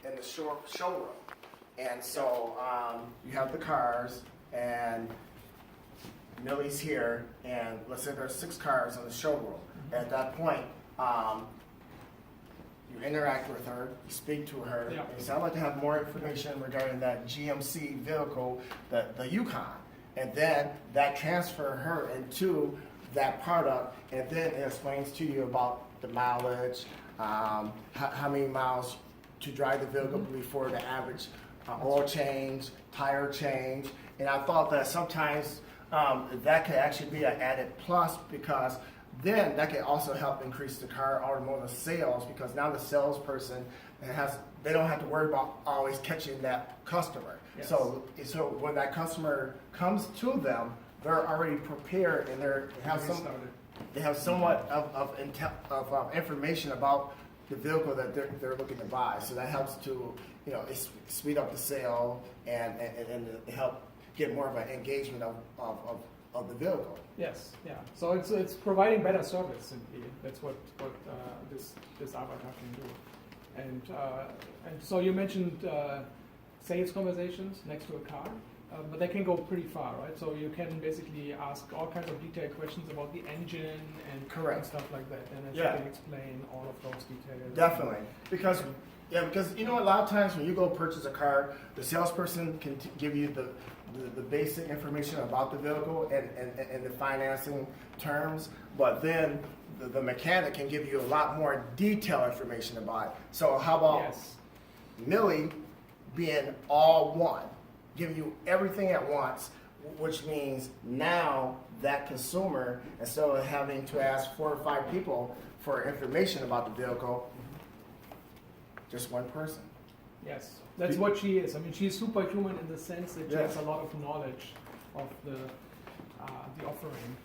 in the showroom. And so you have the cars, and Millie's here, and let's say there's 6 cars in the showroom. At that point, you interact with her, you speak to her, Yeah. and you say, I'd like to have more information regarding that GMC vehicle, the Yukon. And then that transfer her into that product, and then it explains to you about the mileage, how many miles to drive the vehicle before the average oil change, tire change. And I thought that sometimes that could actually be an added plus, because then that can also help increase the car automotive sales, because now the salesperson they don't have to worry about always catching that customer. Yes. So when that customer comes to them, they're already prepared, and they have somewhat of information about the vehicle that they're looking to buy. So that helps to speed up the sale and help get more of an engagement of the vehicle. Yes, yeah. So it's providing better service simply. That's what this avatar can do. And so you mentioned sales conversations next to a car, but they can go pretty far, right? So you can basically ask all kinds of detailed questions about the engine and stuff like that, and then you can explain all of those details. Definitely, because a lot of times when you go purchase a car, the salesperson can give you the basic information about the vehicle and the financing terms, but then the mechanic can give you a lot more detailed information about it. So how about Millie being all one, giving you everything at once, which means now that consumer, instead of having to ask 4 or 5 people for information about the vehicle, just one person. Yes, that's what she is. I mean, she's superhuman in the sense that she has a lot of knowledge of the offering.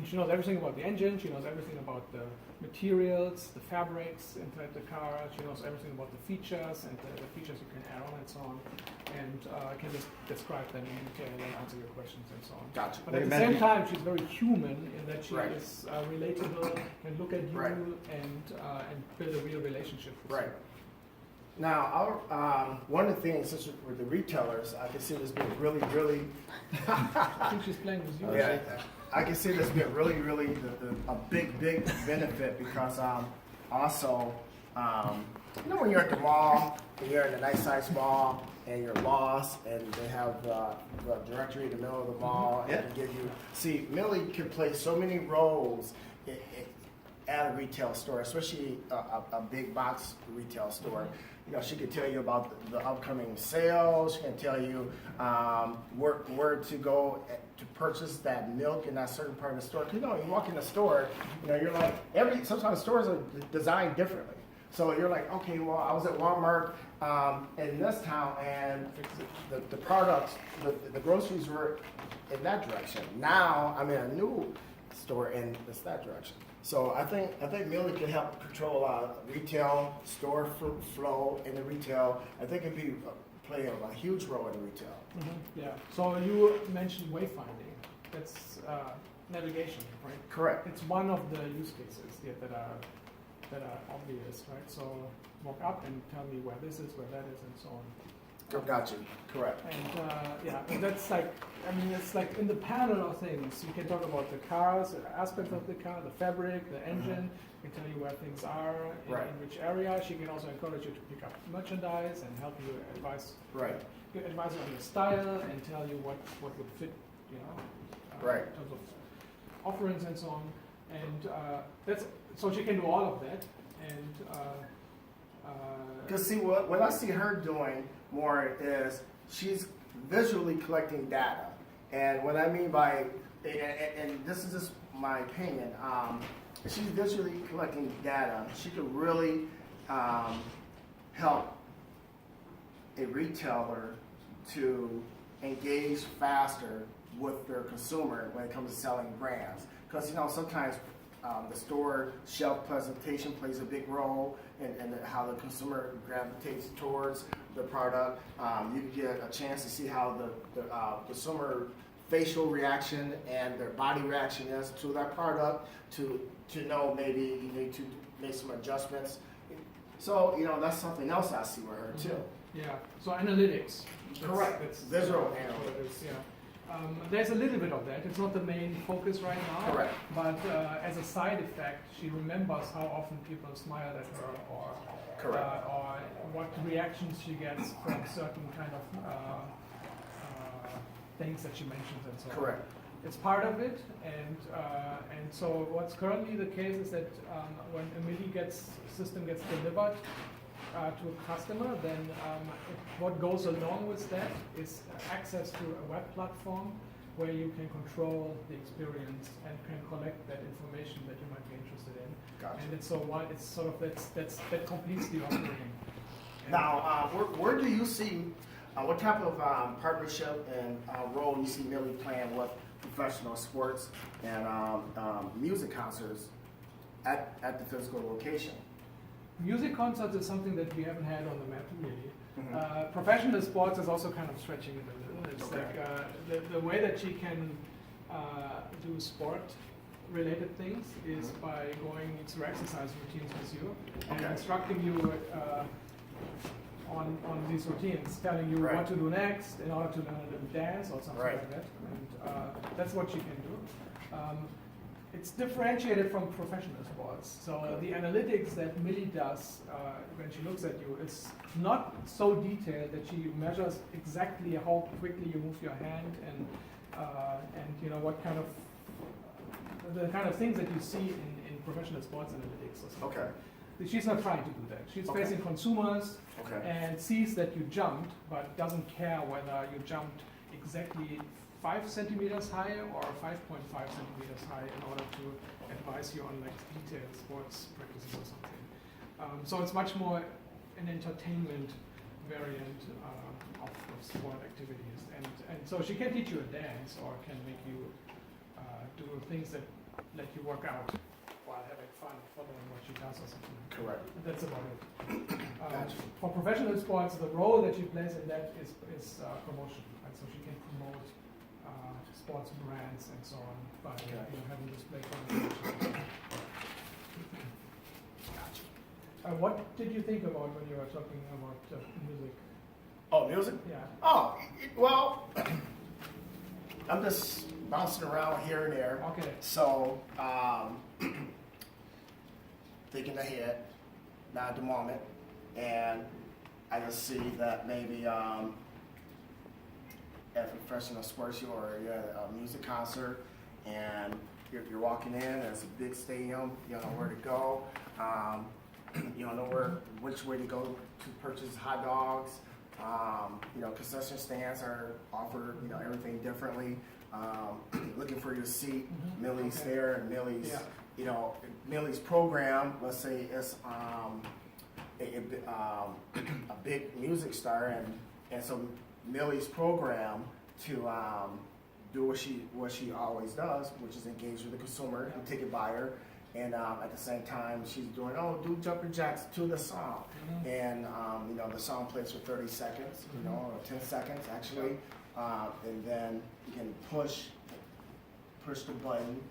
She knows everything about the engine. She knows everything about the materials, the fabrics inside the car. She knows everything about the features and the features you can add on and so on, and can just describe them in detail and answer your questions and so on. Gotcha. But at the same time, she's very human in that she is relatable, can look at you and build a real relationship with you. Now, one of the things, since with the retailers, I can see this being really, really. I think she's playing with you. Yeah, I can see this being really, really a big benefit, because also, when you're at the mall, and you're in a nice size mall, and you're lost, and they have the directory in the middle of the mall, and they give you. See, Millie can play so many roles at a retail store, especially a big box retail store. She can tell you about the upcoming sales. She can tell you where to go to purchase that milk in that certain part of the store. Because you walk in the store, you're like sometimes stores are designed differently. So you're like, okay, well, I was at Walmart in this town, and the products, the groceries were in that direction. Now I'm in a new store, and it's that direction. So I think Millie can help control retail store flow in the retail. I think it could play a huge role in the retail. Yeah. So you mentioned wayfinding. That's navigation, right? Correct. It's one of the use cases that are obvious, right? So walk up and tell me where this is, where that is, and so on. Got you. Correct. And and that's it's like in the panel of things, you can talk about the cars, the aspects of the car, the fabric, the engine. Can tell you where things are, in which area. She can also encourage you to pick up merchandise and help you advise you on your style and tell you what would fit, in terms of offerings and so on. And so she can do all of that. And because see, what I see her doing more is she's visually collecting data. And what I mean by, and this is just my opinion, she's visually collecting data. She could really help a retailer to engage faster with their consumer when it comes to selling brands. Because sometimes the store shelf presentation plays a big role in how the consumer gravitates towards the product. You can get a chance to see how the consumer facial reaction and their body reaction is to that product, to know maybe you need to make some adjustments. So, that's something else I see with her too. Yeah. So analytics. Correct. That's Visual what it analytics. is, yeah. There's a little bit of that. It's not the main focus right now. Correct. But as a side effect, she remembers how often people smile at her, or Correct. or what reactions she gets from certain kind of things that she mentions and so on. Correct. It's part of it, and so what's currently the case is that when a MIDI system gets delivered to a customer, then what goes along with that is access to a web platform where you can control the experience and can collect that information that you might be interested in. Gotcha. And it's it's sort of that completes the offering. Now, where do you see, what type of partnership and role you see Millie playing with professional sports and music concerts at the physical location? Music concerts is something that we haven't had on the map really. Mm-hmm. Professional sports is also kind of stretching it a little. It's Okay. like the way that she can do sport-related things is by going through exercise routines with you and Okay. instructing you on these routines, telling you Right. what to do next in order to learn a little dance or something Right. like that. And that's what she can do. It's differentiated from professional sports. So the analytics that Millie does when she looks at you is not so detailed that she measures exactly how quickly you move your hand and what kind of the kind of things that you see in professional sports analytics or something. Okay. She's not trying to do that. She's Okay. facing consumers Okay. and sees that you jumped, but doesn't care whether you jumped exactly 5 centimeters high or 5.5 centimeters high in order to advise you on like detailed sports practices or something. So it's much more an entertainment variant of sport activities. And so she can teach you a dance or can make you do things that let you work out while having fun following what she does or something. Correct. That's about it. Gotcha. For professional sports, the role that she plays in that is promotion. Right? So she can promote sports brands and so on by having display communication. Gotcha. What did you think about when you were talking about music? Oh, music? Yeah. Oh, well, I'm just bouncing around here and there. Okay. So, thinking ahead, not at the moment, and I just see that maybe at a professional sports or you're at a music concert, and you're walking in, and it's a big stadium, you don't know where to go, you don't know which way to go to purchase hot dogs. Concession stands offer everything differently. Looking for your seat, Millie's Okay. there, and Millie's Millie's program. Let's say it's a big music star, and so Millie's program to do what she always does, which is engage with the consumer, the ticket buyer, and at the same time she's doing do jumping jacks to the song, and the song plays for 30 seconds, or 10 seconds actually, and then you can push the button,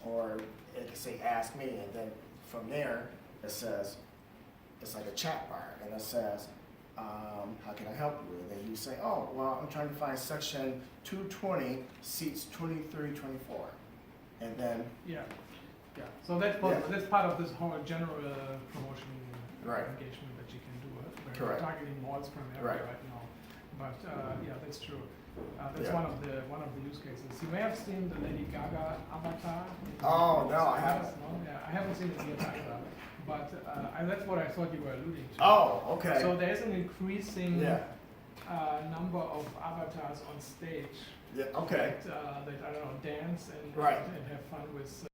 or it can say ask me, and then from there it says it's like a chat bar, and it says how can I help you? And then you say, oh, well, I'm trying to find section 220, seats 23, 24. And then, Yeah. So that's part of this whole general promotion Right. engagement that you can do. We're Correct. targeting malls primarily Right. right now, but that's true. That's Yeah. one of the use cases. You may have seen the Lady Gaga avatar. Oh, no, I haven't. No? Yeah, I haven't seen it yet either. But that's what I thought you were alluding to. oh, okay. So there's an increasing Yeah. number of avatars on stage Yeah, okay. that I don't know, dance and Right. have fun with